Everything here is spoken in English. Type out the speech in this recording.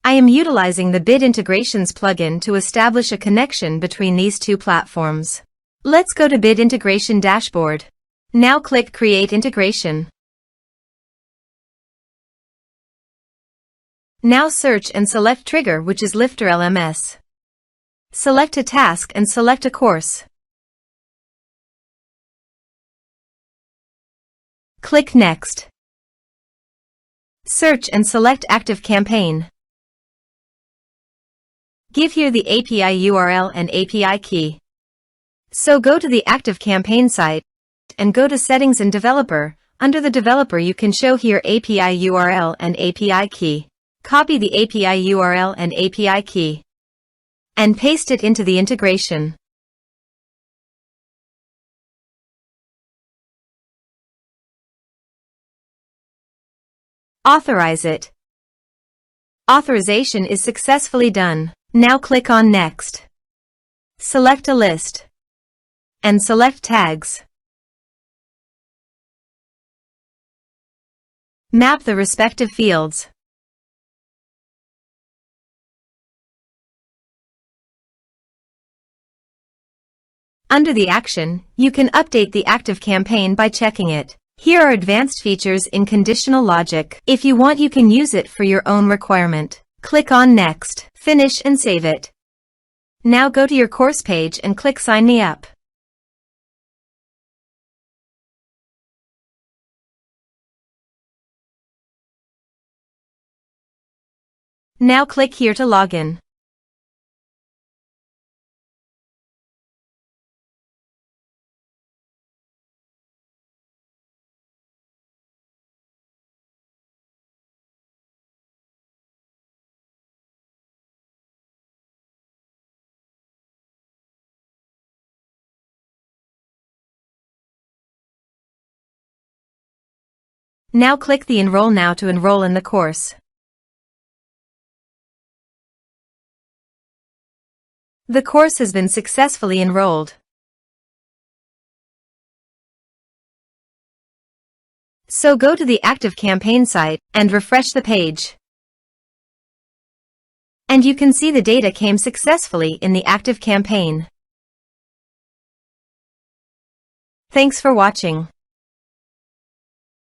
I am utilizing the Bit Integrations plugin to establish a connection between these two platforms. Let's go to Bit Integration Dashboard. Now click Create Integration. Now search and select Trigger, which is LifterLMS. Select a task and select a course. Click Next. Search and select ActiveCampaign. Give here the API URL and API key. So go to the ActiveCampaign site and go to Settings and Developer. Under the Developer you can show here API URL and API key. Copy the API URL and API key and paste it into the integration. Authorize it. Authorization is successfully done. Now click on Next. Select a list and select tags. Map the respective fields. Under the action, you can update the ActiveCampaign by checking it. Here are advanced features in conditional logic. If you want, you can use it for your own requirement. Click on Next, finish and save it. Now go to your course page and click Sign Me Up. Now click here to log in. Now click the Enroll Now to enroll in the course. The course has been successfully enrolled. So go to the ActiveCampaign site and refresh the page. And you can see the data came successfully in the ActiveCampaign. Thanks for watching.